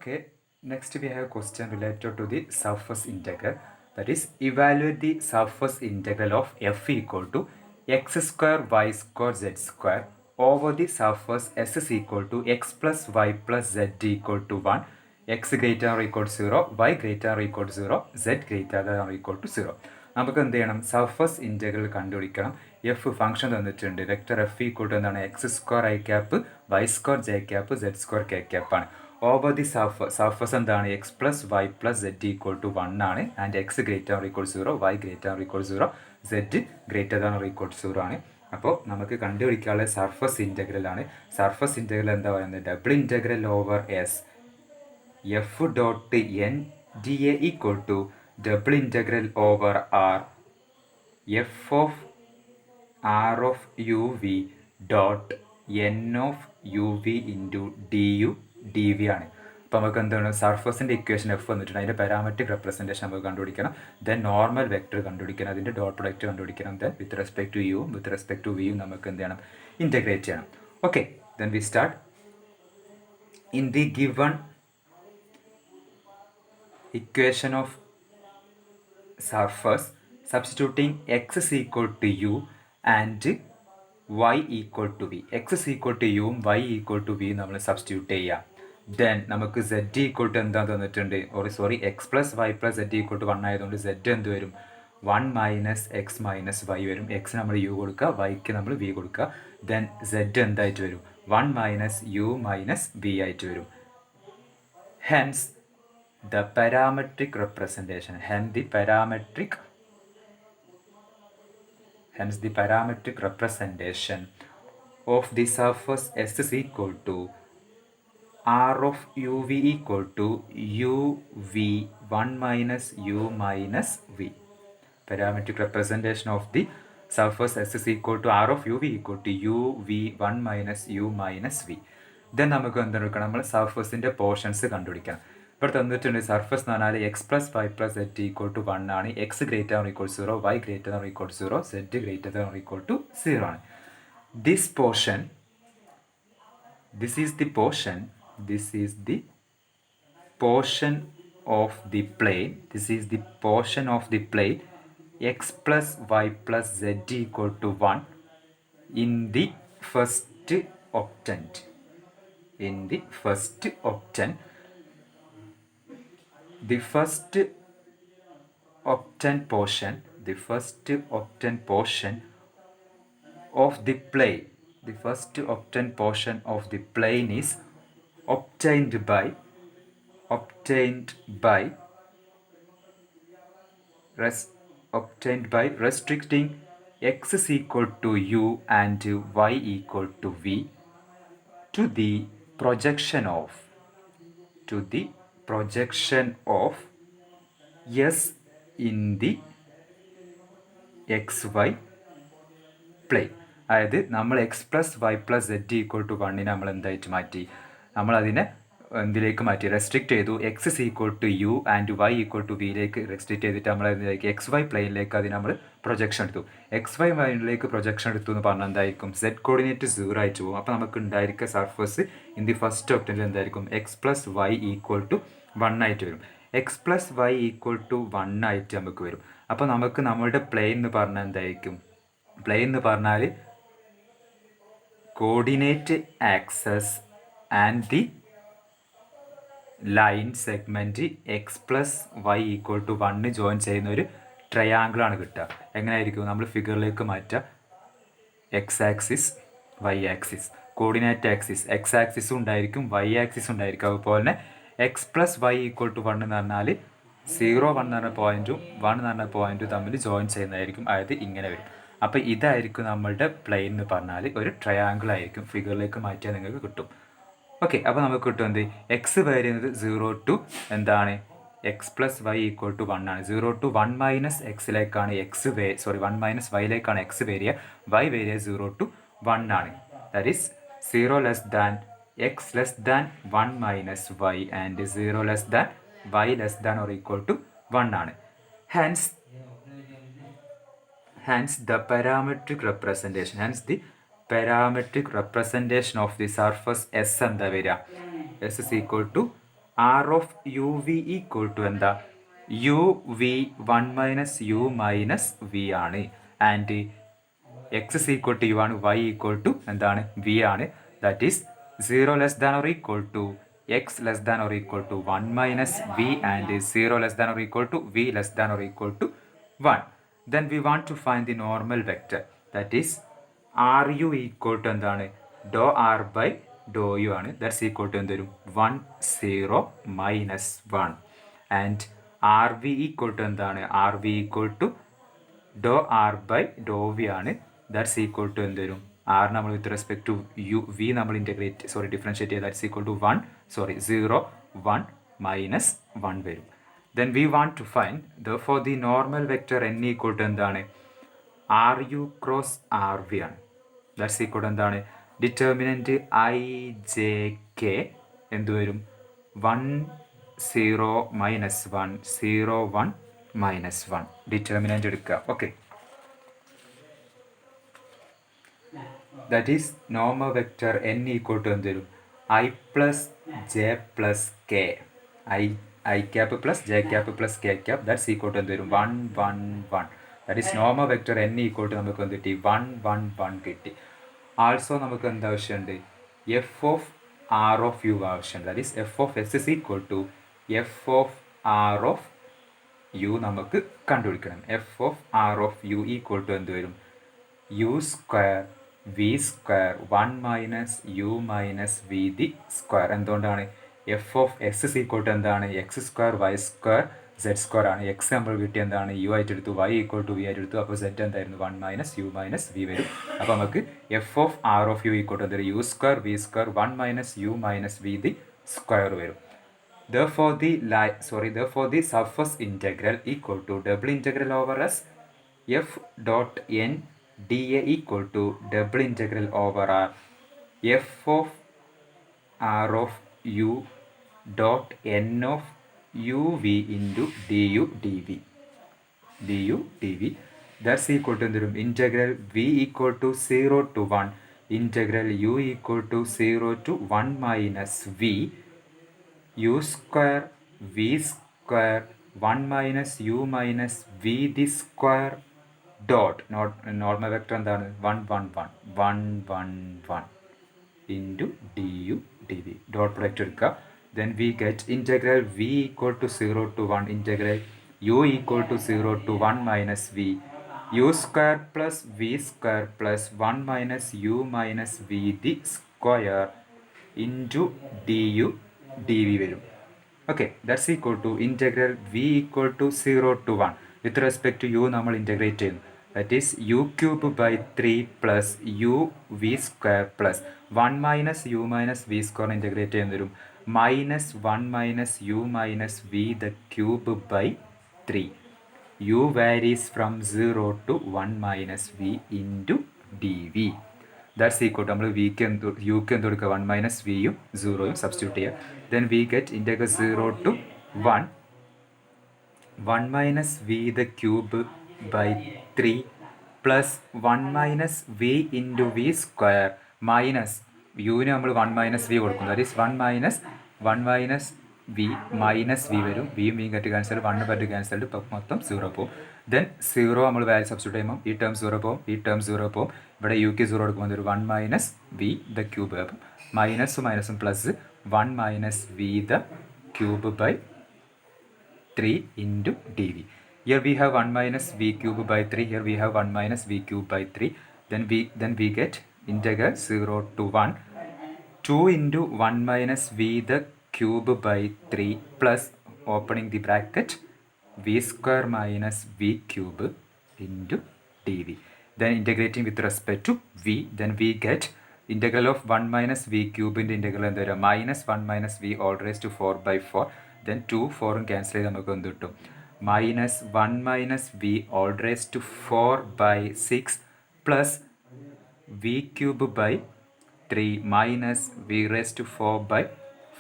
Okay, next we have a question related to the surface integral. That is, evaluate the surface integral of f equal to x square y square z square over the surface s is equal to x plus y plus z equal to 1, x greater or equal to 0, y greater or equal to 0, z greater than or equal to 0. നമുക്ക് എന്ത് ചെയ്യണം? Surface integral കണ്ടുപിടിക്കണം. F function തന്നിട്ടുണ്ട്. Vector F equal to എന്താണ്? X square i cap y square j cap z square കെ ക്യാപ്പാണ്. Over the surface എന്താണ്? X plus y plus z equal to 1 ആണ്. And x greater or equal 0, y greater or equal 0, z greater than or equal 0 ആണ്. അപ്പോൾ നമുക്ക് കണ്ടുപിടിക്കാനുള്ള surface integral ആണ്. Surface integral എന്താ പറയുന്നത്? Double integral over S F dot N D A equal to double integral over r f of r of uv dot n of uv into du dv ആണ്. അപ്പോൾ നമുക്ക് എന്താണ്? സർഫസിൻ്റെ equation F വന്നിട്ടുണ്ട്. അതിൻ്റെ parametric representation നമുക്ക് കണ്ടുപിടിക്കണം. Then normal vector കണ്ടുപിടിക്കണം. അതിൻ്റെ ഡോട്ട് പ്രൊഡക്റ്റ് കണ്ടുപിടിക്കണം. ദെൻ വിത്ത് റെസ്പെക്ട് ടു യുവും വിത്ത് റെസ്പെക്ട് ടു വിയും നമുക്ക് എന്ത് ചെയ്യണം? ഇൻറ്റഗ്രേറ്റ് ചെയ്യണം. Okay, then we start. In the given equation of surface, substituting x is equal to u and y equal to v. x is equal to u, y equal to v നമ്മൾ substitute ചെയ്യാം. Then നമുക്ക് z equal to എന്താ തന്നിട്ടുണ്ട്? X plus y plus z equal to 1 ആയതുകൊണ്ട് z എന്ത് വരും? 1 minus x minus y വരും. എക്സ് നമ്മൾ യു കൊടുക്കുക, വൈക്ക് നമ്മൾ വി കൊടുക്കുക. ദെൻ z എന്തായിട്ട് വരും? 1 മൈനസ് യു മൈനസ് വി ആയിട്ട് വരും. Hence the parametric representation, hence the parametric representation of the surface S is equal to r of uv equal to uv 1 minus u minus v. Parametric representation of the surface S is equal to r of uv equal to uv 1 minus u minus v. Then നമുക്ക് എന്തെടുക്കണം? നമ്മൾ സർഫസിൻ്റെ portions കണ്ടുപിടിക്കണം. ഇവിടെ തന്നിട്ടുണ്ട് surface എന്ന് പറഞ്ഞാൽ x plus y plus z equal to 1 ആണ്. X greater or equal 0, y greater or equal 0, z greater or equal to 0 ആണ്. This is the portion of the plane x plus y plus z equal to 1 in the first octant. The first octant portion of the plane, is obtained by restricting x is equal to u and y equal to v to the projection of s in the xy plane. അതായത് നമ്മൾ x plus y plus z equal to 1 നമ്മൾ എന്തായിട്ട് മാറ്റി? നമ്മളതിനെ എന്തിലേക്ക് മാറ്റി? Restrict ചെയ്തു. X is equal to u and y equal to വിയിലേക്ക് റെസ്ട്രിക്റ്റ് ചെയ്തിട്ട് നമ്മൾ എന്തിലേക്ക്? എക്സ് വൈ പ്ലെയിനിലേക്ക് അതിന് നമ്മൾ പ്രൊജക്ഷൻ എടുത്തു. എക്സ് വൈ പ്ലെയിനിലേക്ക് പ്രൊജക്ഷൻ എടുത്തു എന്ന് പറഞ്ഞാൽ എന്തായിരിക്കും? സെഡ് കോർഡിനേറ്റ് 0 ആയിട്ട് പോകും. അപ്പോൾ നമുക്ക് ഉണ്ടായിരിക്കുക സർഫസ് ഇൻ ദി ഫസ്റ്റ് ഒക്ടൻറ്റിൽ എന്തായിരിക്കും? X plus y equal to 1 ആയിട്ട് വരും. X plus y equal to 1 ആയിട്ട് നമുക്ക് വരും. അപ്പോൾ നമുക്ക് നമ്മളുടെ പ്ലെയിൻ എന്ന് പറഞ്ഞാൽ എന്തായിരിക്കും? പ്ലെയിൻ എന്ന് പറഞ്ഞാൽ coordinate axes and the line segment x plus y equal to 1 join ചെയ്യുന്ന ഒരു ട്രയാങ്കിളാണ് കിട്ടുക. എങ്ങനെയായിരിക്കും? നമ്മൾ ഫിഗറിലേക്ക് മാറ്റുക. X axis, y axis, coordinate axis x ആക്സിസും ഉണ്ടായിരിക്കും, വൈ ആക്സിസും ഉണ്ടായിരിക്കും. അതുപോലെ തന്നെ x plus y equal to 1 എന്ന് പറഞ്ഞാൽ 0, 1 എന്ന് പറഞ്ഞ പോയിൻറ്റും 1 എന്ന് പറഞ്ഞ പോയിൻറ്റും തമ്മിൽ ജോയിൻ ചെയ്യുന്നതായിരിക്കും. അതായത് ഇങ്ങനെ വരും. അപ്പോൾ ഇതായിരിക്കും നമ്മളുടെ പ്ലെയിൻ എന്ന് പറഞ്ഞാൽ ഒരു ട്രയാങ്കിൾ ആയിരിക്കും. ഫിഗറിലേക്ക് മാറ്റിയാൽ നിങ്ങൾക്ക് കിട്ടും. ഓക്കെ, അപ്പോൾ നമുക്ക് കിട്ടും എന്ത്? എക്സ് വരുന്നത് 0 to എന്താണ്? X plus y equal to 1 ആണ്. 0 to 1 മൈനസ് എക്സിലേക്കാണ് 1 മൈനസ് വൈയിലേക്കാണ് എക്സ് വരിക. വൈ വരിക 0 to 1 ആണ്. That is 0 less than x less than 1 minus y and 0 less than y less than or equal to 1 ആണ്. Hence the parametric representation of the surface S എന്താ വരിക? S is equal to R of u v equal to എന്താ u v 1 minus U minus v ആണ്. And x is equal to u ആണ്, y equal to എന്താണ് v ആണ്. That is 0 less than or equal to x less than or equal to 1 minus v and 0 less than or equal to v less than or equal to 1. Then we want to find the normal vector, that is ru equal to എന്താണ് doh R by doh U ആണ്. That's equal to എന്ത് വരും 1 0 minus 1. And R V equal to എന്താണ് R V equal to doh R by doh V ആണ്. That's equal to എന്ത് വരും R നമ്മൾ with respect to U V നമ്മൾ differentiate ചെയ്ത് ദാറ്റ്സ് ഈക്വൽ ടു 0 1 മൈനസ് 1 വരും. Then we want to find therefore the normal vector n equal to എന്താണ് ru cross rv ആണ്. That's equal to എന്താണ് determinant i j k എന്ത് വരും 1 0 minus 1 0 1 minus 1 determinant എടുക്കുക. Okay, that is normal vector n equal to എന്ത് വരും i plus j plus k i cap plus j cap plus k cap that's equal to എന്ത് വരും 1 1 1. That is normal vector n equal to നമുക്ക് എന്ത് കിട്ടി 1 1 1 കിട്ടി. Also നമുക്ക് എന്ത് ആവശ്യമുണ്ട് F of R of U ആവശ്യമുണ്ട്. That is F of S is equal to F of R of U നമുക്ക് കണ്ടുപിടിക്കണം. F of R of U equal to എന്ത് വരും U square V square 1 minus U minus V the square. എന്തുകൊണ്ടാണ് F of X is equal to എന്താണ് X square Y square Z square ആണ്. X നമ്മൾ കിട്ടി എന്താണ് യു ആയിട്ട് എടുത്തു, വൈ ഈക്വൽ ടു വി ആയിട്ട് എടുത്തു. അപ്പോൾ സെഡ് എന്തായിരുന്നു 1 മൈനസ് യു മൈനസ് വി വരും. അപ്പോൾ നമുക്ക് F of R of U equal to എന്തൊരു U square V square 1 minus U minus V the square വരും. Therefore the surface integral equal to double integral over s f dot n dA equal to double integral over r f of r of u dot n of uv into du dv. That's equal to integral v equal to 0 to 1 integral u equal to 0 to 1 minus v u square v square 1 minus u minus v the square dot normal vector എന്താണ് 1 1 1 1 1 1 into du dv dot product എടുക്കുക. Then we get integral v equal to 0 to 1 integral u equal to 0 to 1 minus v u square plus v square plus 1 minus u minus v the square into du dv വരും. Okay, that's equal to integral v equal to 0 to 1 with respect to u നമ്മൾ integrate ചെയ്യുന്നു. That is u cube by 3 plus u v square plus 1 minus U minus v square integrate ചെയ്യുന്ന വരും minus 1 minus U minus V the cube by 3. U varies from 0 to 1 minus V into D v. That's equal to നമ്മൾ വിക്ക് യുക്ക് എന്ത് കൊടുക്കുക 1 minus വിയും 0യും substitute ചെയ്യുക. Then we get integral 0 to 1 minus V the cube by 3 plus 1 minus V into V square minus യുവിന് നമ്മൾ 1 മൈനസ് വി കൊടുക്കും. That is 1 minus V minus V വരും. വിയും വിയും കറ്റ് ക്യാൻസൽ 1 ബട്ട് ക്യാൻസൽഡ് ഇപ്പം മൊത്തം 0 പോകും. ദെൻ 0 നമ്മൾ വാല്യൂ സബ്സ്റ്റിറ്റ്യൂട്ട് ചെയ്യുമ്പോൾ ഈ ടേം 0 പോകും, ഈ ടേം 0 പോകും. ഇവിടെ യുക്ക് 0 കൊടുക്കുമ്പോൾ ഒരു 1 മൈനസ് വി ദ ക്യൂബ്. അപ്പം മൈനസും plus 1 minus V the cube by 3 into D V. Here we have 1 minus v cube by 3. Here we have 1 minus v cube by 3. Then we get integral 0 to 1 2 into 1 minus v the cube by 3 plus opening the bracket v square minus v cube into dv. Then integrating with respect to v, then we get integral of 1 minus v cube into integral എന്തൊരു minus 1 minus v all raised to 4 by 4. Then 2 4 cancel ചെയ്ത് നമുക്ക് എന്ത് കിട്ടും minus 1 minus v all raised to 4 by 6 plus v cube by 3 minus v raised to 4 by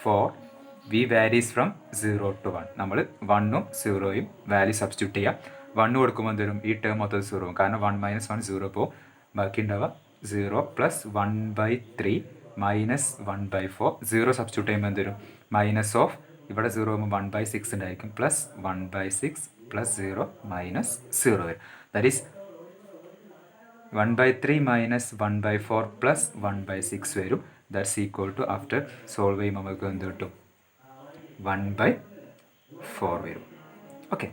4. v varies from 0 to 1. നമ്മൾ 1ഉം 0യും value substitute ചെയ്യാം. 1 കൊടുക്കുമ്പോൾ എന്തുവരും ഈ term മൊത്തം 0 കാരണം 1 മൈനസ് 1 0 പോകും. ബാക്കി ഉണ്ടാവുക 0 plus 1 by 3 minus 1 by 4. 0 substitute ചെയ്യുമ്പോൾ എന്തുവരും മൈനസ് ഓഫ് ഇവിടെ 0 ആകുമ്പോൾ 1/6 ഉണ്ടായിരിക്കും, പ്ലസ് 1/6 പ്ലസ് 0 മൈനസ് 0 വരും. ദാറ്റ് ഈസ് 1/3 മൈനസ് 1/4 പ്ലസ് 1/6 വരും. That's equal to after solve ചെയ്യുമ്പോൾ നമുക്ക് എന്ത് കിട്ടും? 1/4 വരും. ഓക്കെ.